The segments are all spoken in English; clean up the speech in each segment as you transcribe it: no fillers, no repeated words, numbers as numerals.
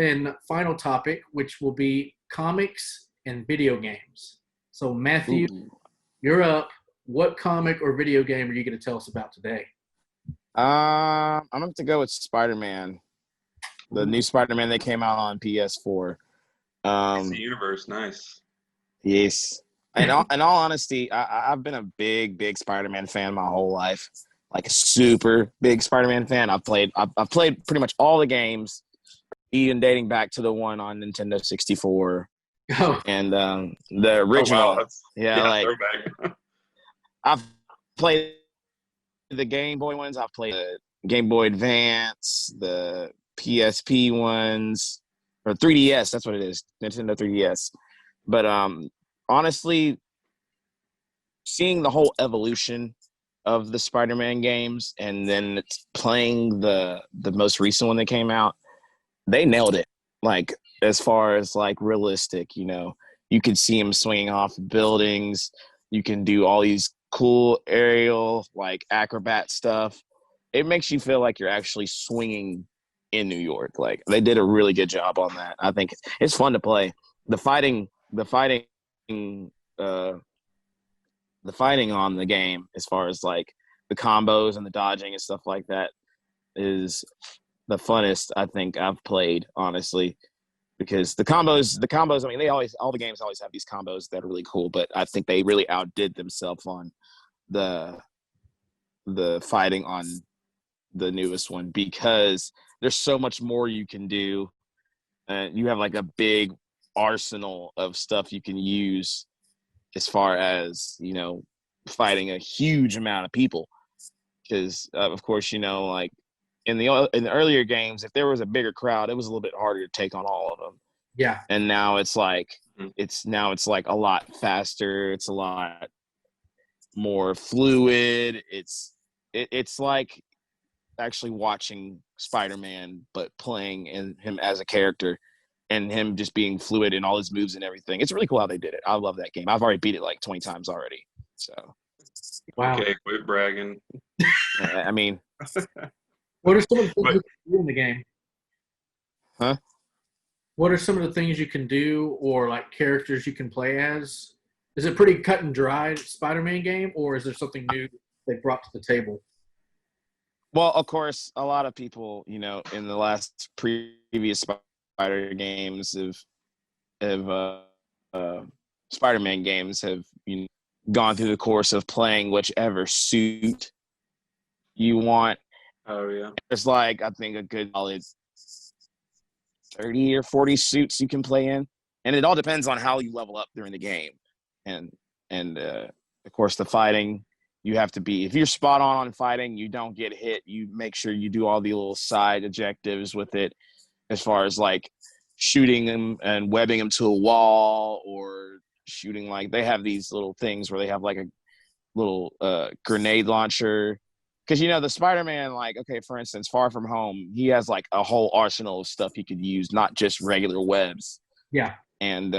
and final topic, which will be comics and video games. So, Matthew, Ooh. you're up. What comic or video game are you going to tell us about today? I'm gonna have to go with SpiderMan, the new SpiderMan that came out on PS4. It's the Um, universe. Nice. yes. In all honesty, I've been a big Spider-Man fan my whole life. Like a super big Spider-Man fan. I've played pretty much all the games, even dating back to the one on Nintendo 64 Oh, and the Oh wow, original. that's Yeah, like throwback. I've played the Game Boy ones. I've played the Game Boy Advance, the PSP ones, or 3DS. That's what it is, Nintendo 3DS. But honestly, seeing the whole evolution of the Spider-Man games, and then playing the most recent one that came out, they nailed it. Like as far as like realistic, you could see him swinging off buildings. You can do all these cool aerial like acrobat stuff. It makes you feel like you're actually swinging in New York. Like they did a really good job on that. I think it's fun to play. Uh, the fighting on the game, as far as like the combos and the dodging and stuff like that, is the funnest I think I've played, honestly. Because the combos, I mean, all the games always have these combos that are really cool, but I think they really outdid themselves on the fighting on the newest one, because there's so much more you can do. You have like a big arsenal of stuff you can use as far as, fighting a huge amount of people. Because, of course, like in the earlier games, if there was a bigger crowd, it was a little bit harder to take on all of them. yeah. And now it's like Mhm. it's like a lot faster. It's a lot more fluid. It's like actually watching Spider-Man, but playing him as a character, and him just being fluid in all his moves and everything. It's really cool how they did it. I love that game. I've already beat it like 20 times already. So, Wow. Okay, quit bragging. I mean, What are some of the things But you can do in the game? huh? What are some of the things you can do or like characters you can play as? Is it pretty cut and dry Spider-Man game, or is there something new they brought to the table? Well, of course, a lot of people, in the last previous Spider games have Spider-Man games have gone through the course of playing whichever suit you want. oh yeah, There's like, I think, a good solid 30 or 40 suits you can play in, and it all depends on how you level up during the game. And of course, the fighting, you have to be, if you're spot on fighting, you don't get hit. You make sure you do all the little side objectives with it, as far as like shooting them and webbing them to a wall, or shooting, like they have these little things where they have like a little grenade launcher. Because the Spider-Man, like, okay, for instance, Far From Home, he has like a whole arsenal of stuff he could use, not just regular webs. Yeah. And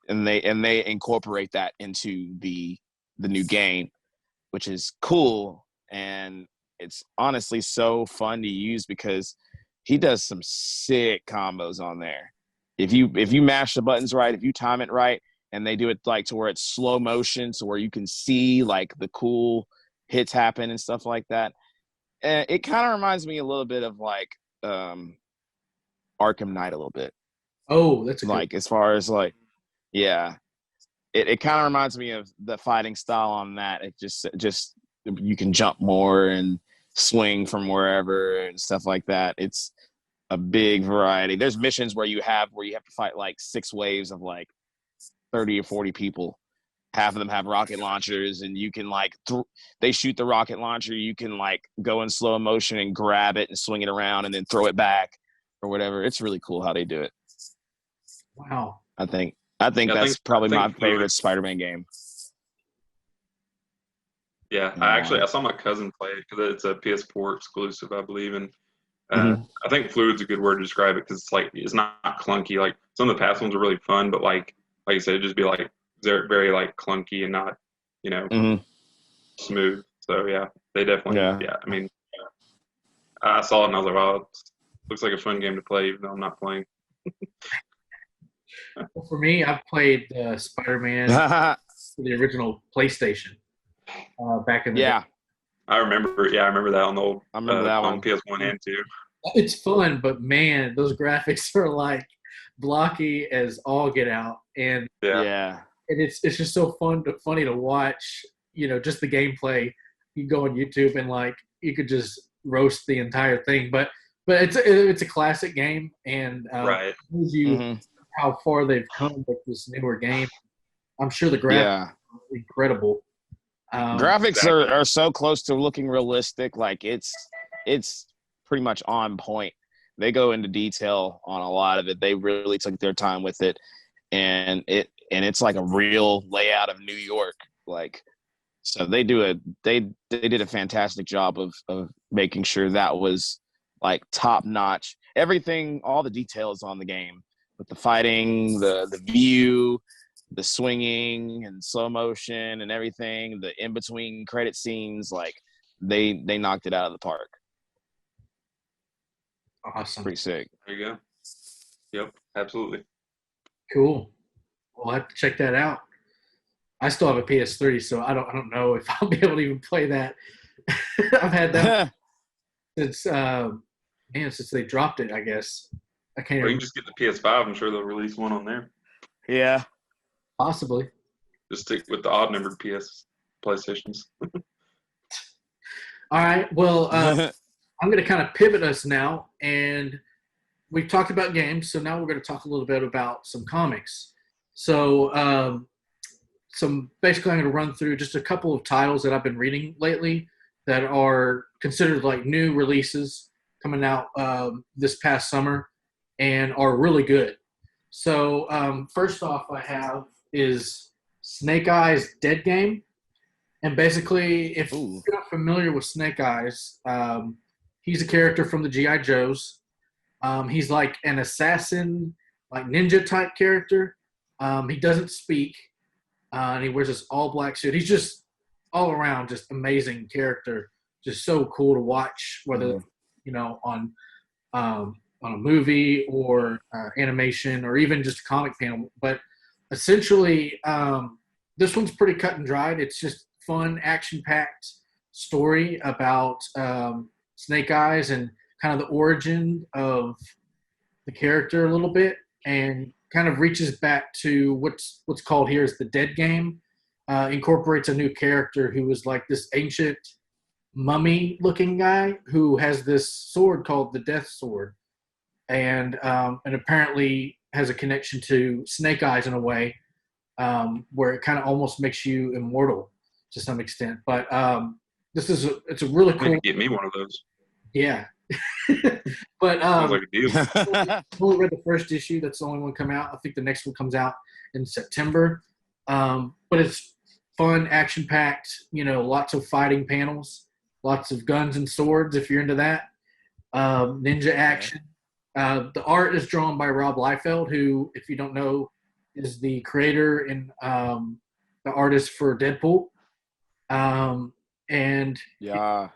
they incorporate that into the new game, which is cool. And it's honestly so fun to use, because he does some sick combos on there. If you mash the buttons right, if you time it right, and they do it like to where it's slow motion, so where you can see like the cool hits happen and stuff like that. And it kind of reminds me a little bit of like Arkham Knight a little bit. Oh, that's a good. Like as far as like, yeah, it kind of reminds me of the fighting style on that. It just you can jump more and swing from wherever and stuff like that. It's a big variety. There's missions where you have to fight like 6 waves of like 30 or 40 people. Half of them have rocket launchers, and you can like they shoot the rocket launcher. You can like go in slow motion and grab it and swing it around and then throw it back or whatever. It's really cool how they do it. Wow. I think Yeah, that's probably my Fluid. favorite Spider-Man game. Yeah, I saw my cousin play it because it's a PS4 exclusive, I believe, and Mhm. I think fluid's a good word to describe it because it's not clunky. Like some of the past ones are really fun, but like you said, it'd just be like they're very like clunky and not Mhm. smooth. So yeah, they definitely Yeah. I mean I saw it and I was like, wow, Looks like a fun game to play, even though I'm not playing. Well, for me, I've played Spider-Man for the original PlayStation back in the day. Yeah, I remember that on the old I remember that on one. PS1 and 2. It's fun, but man, those graphics are like blocky as all get out, and Yeah. it's just so funny to watch. Just the gameplay. You go on YouTube and like you could just roast the entire thing, but it's a classic game, and Right. it shows you Mhm. how far they've come with this newer game. I'm sure the graphics Yeah. are incredible. Graphics Exactly. are so close to looking realistic. Like it's pretty much on point. They go into detail on a lot of it. They really took their time with it, and it's like a real layout of New York. Like, so they did a fantastic job of making sure that was like top notch. Everything, all the details on the game, with the fighting, the view, the swinging and slow motion and everything, the in between credit scenes, like they knocked it out of the park. Awesome. Pretty sick. There you go. Yep, absolutely. Cool. We'll have to check that out. I still have a PS3, so I don't know if I'll be able to even play that. I've had that since since they dropped it, I guess. I can't Or you even can just get the PS5. I'm sure they'll release one on there. Yeah. possibly. Just stick with the odd numbered PlayStations. All right. Well, I'm going to kind of pivot us now, and we've talked about games, so now we're going to talk a little bit about some comics. So, basically, I'm going to run through just a couple of titles that I've been reading lately that are considered like new releases coming out this past summer and are really good. So, first off, I have is Snake Eyes Dead Game. And basically, if Ooh. you're not familiar with Snake Eyes, he's a character from the G.I. Joes. He's like an assassin, like ninja type character. He doesn't speak, and he wears this all black suit. He's just all around just amazing character, just so cool to watch, whether on a movie or animation or even just a comic panel. But essentially, this one's pretty cut and dried. It's just fun, action-packed story about Snake Eyes and kind of the origin of the character a little bit, and kind of reaches back to what's called here is the Dead Game. Incorporates a new character who is like this ancient mummy-looking guy who has this sword called the Death Sword, and apparently has a connection to Snake Eyes in a way, where it kind of almost makes you immortal to some extent. But it's a really Need cool. to get me one of those. Yeah. But Sounds like a deal. I've only read the first issue. That's the only one come out. I think the next one comes out in September. But it's fun, action-packed, lots of fighting panels, lots of guns and swords if you're into that. Ninja action. The art is drawn by Rob Liefeld, who, if you don't know, is the creator and the artist for Deadpool. And Yeah.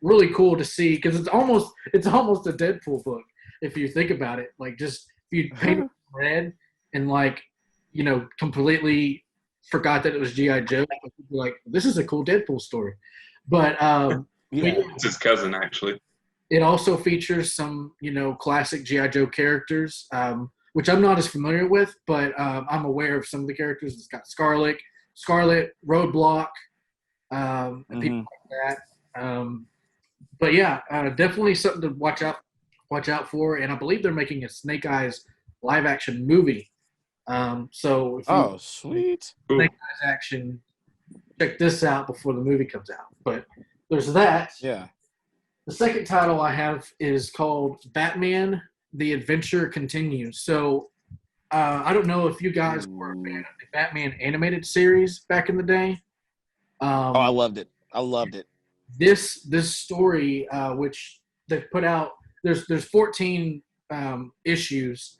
really cool to see because it's almost a Deadpool book if you think about it. Like, just if you paint it red and completely forgot that it was G.I. Joe, you'd be like, this is a cool Deadpool story. But Yeah. It's his cousin, actually. it also features some classic G.I. Joe characters, which I'm not as familiar with, but I'm aware of some of the characters. It's got Scarlet, Roadblock, and people like that. But yeah, definitely something to watch out for. And I believe they're making a Snake Eyes live action movie. So if you Sweet. Snake Eyes action, check this out before the movie comes out. But there's that. Yeah. The second title I have is called Batman: The Adventure Continues. So I don't know if you guys were a fan of the Batman animated series back in the day. I loved it. This story, which they put out, there's 14 issues.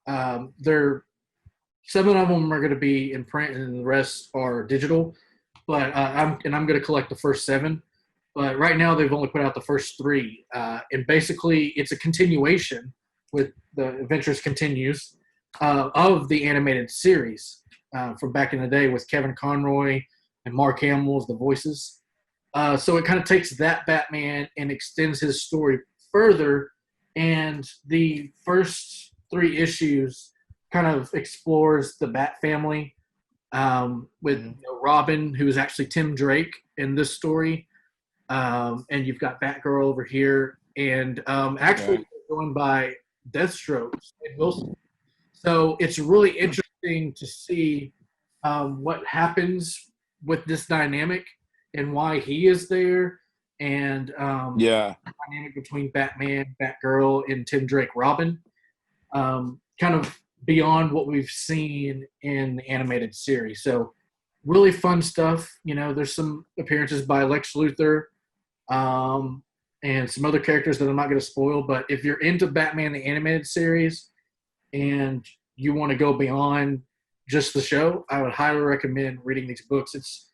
7 of them are going to be in print, and the rest are digital. But I'm going to collect the first 7. but right now they've only put out the first 3, and basically it's a continuation with the Adventures Continues of the animated series from back in the day with Kevin Conroy and Mark Hamill as the voices. So it kind of takes that Batman and extends his story further, and the first 3 issues kind of explores the Bat family with Robin, who is actually Tim Drake in this story, and you've got Batgirl over here, and actually joined by Deathstroke and Wilson. So it's really interesting to see what happens with this dynamic and why he is there, and the dynamic between Batman, Batgirl, and Tim Drake Robin, kind of beyond what we've seen in the animated series. So really fun stuff. There's some appearances by Lex Luthor and some other characters that I'm not going to spoil, but if you're into Batman the animated series and you want to go beyond just the show, I would highly recommend reading these books. It's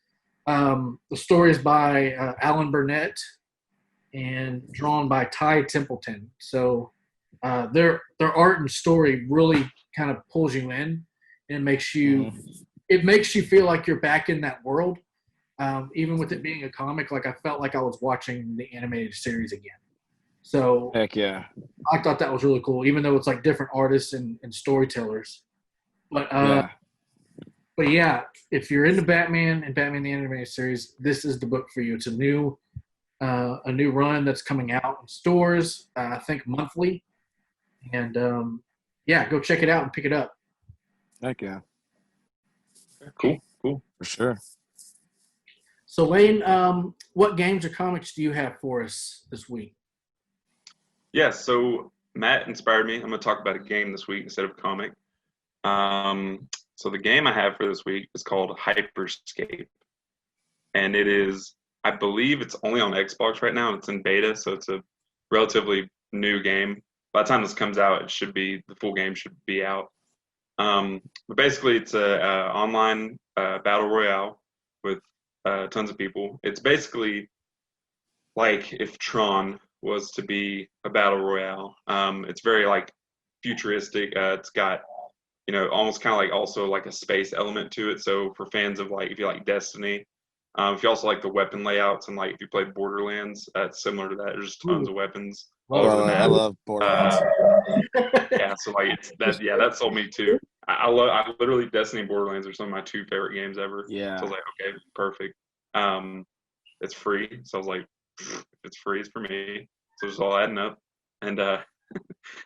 the story is by Alan Burnett and drawn by Ty Templeton. So their art and story really kind of pulls you in and makes you feel like you're back in that world. Even with it being a comic, like I felt like I was watching the animated series again. So heck yeah, I thought that was really cool, even though it's like different artists and storytellers. But yeah, if you're into Batman and Batman the animated series, this is the book for you. It's a new run that's coming out in stores, I think monthly, and go check it out and pick it up. heck yeah, Cool. for sure. So Lane, what games or comics do you have for us this week? Yeah, so Matt inspired me. I'm going to talk about a game this week instead of a comic. So the game I have for this week is called Hyperscape. And it is, I believe it's only on Xbox right now, and it's in beta, so it's a relatively new game. By the time this comes out, the full game should be out. But basically, it's a online battle royale with tons of people. It's basically like if Tron was to be a battle royale. It's very like futuristic. It's got almost kind of like also like a space element to it. So for fans of like if you like Destiny, if you also like the weapon layouts and like if you played Borderlands, it's similar to that. There's just tons of weapons all over the map. I love Borderlands. Yeah, so like that sold me too. I literally Destiny and Borderlands are some of my 2 favorite games ever. Yeah. So I was like, okay, perfect. It's free, so I was like, if it's free, it's for me. So it's all adding up, and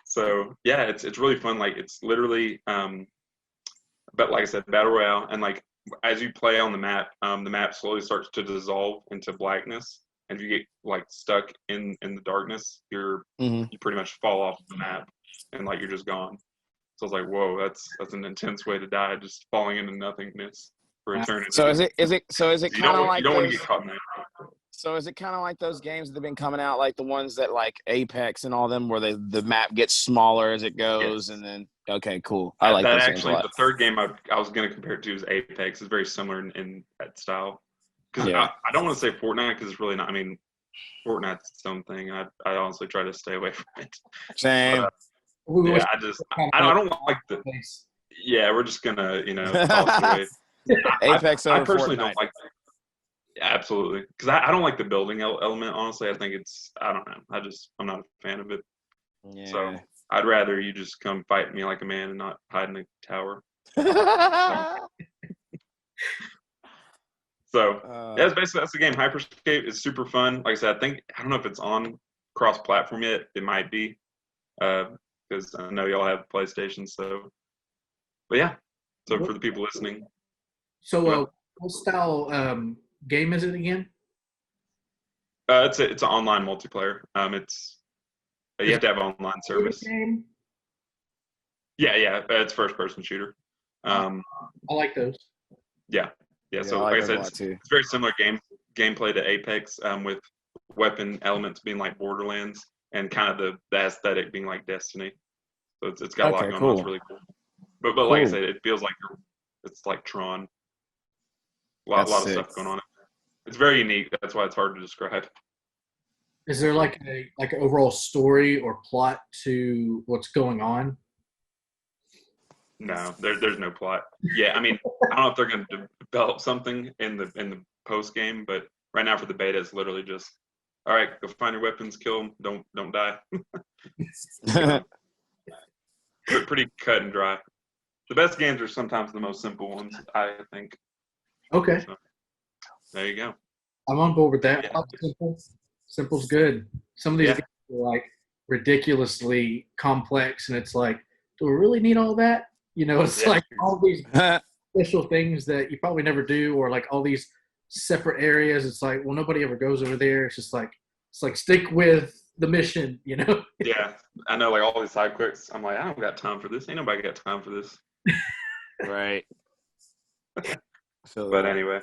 so yeah, it's really fun. Like it's literally, but like I said, battle royale, and like as you play on the map slowly starts to dissolve into blackness, and if you get like stuck in the darkness, you pretty much fall off the map, and like you're just gone. So I was like, whoa, that's an intense way to die, just falling into nothingness for eternity. So is it kind of like you don't want to get caught in that. So is it kind of like those games that have been coming out, like the ones that like Apex and all them, where the map gets smaller as it goes, Yes. and then okay, cool. I like that. those Actually, games a lot. the third game I was going to compare it to is Apex. It's very similar in that style. Because I don't want to say Fortnite because it's really not. I mean, Fortnite's its own thing. I honestly try to stay away from it. Same. Yeah, I don't like the. Yeah, we're just gonna toss it away. Apex over I personally Fortnite. don't like. Yeah, absolutely, because I don't like the building element. Honestly, I think I don't know. I'm not a fan of it. Yeah. So I'd rather you just come fight me like a man and not hide in a tower. So yeah, that's the game. Hyperscape is super fun. Like I said, I don't know if it's on cross-platform yet. It might be, because I know y'all have PlayStation. So, but yeah. So for the people listening. So what style game is it again? It's an online multiplayer. You have to have an online service. Game? Yeah. It's first-person shooter. I like those. Yeah. So I like I those said, a lot, too. it's very similar gameplay to Apex, with weapon elements being like Borderlands and kind of the aesthetic being like Destiny. So it's got a lot going on. It's really cool. But like I said, it feels like it's like Tron. A lot of stuff going on. It's very unique. That's why it's hard to describe. Is there like an overall story or plot to what's going on? No, there's no plot. Yeah, I mean, I don't know if they're going to develop something in the post game, but right now for the beta, it's literally just, all right, go find your weapons, kill them, don't die. Pretty cut and dry. The best games are sometimes the most simple ones, I think. Okay, So, there you go. I'm on board with that. Yeah. I like simple. Simple's good. Some of these Yeah. games are like ridiculously complex, and it's like, do we really need all that? It's Yeah. like all these special things that you probably never do, or like all these separate areas. It's like, well, nobody ever goes over there. It's like stick with the mission. Yeah, I know, like all these side quests. I'm like, I don't got time for this. Ain't nobody got time for this. Right. But anyway,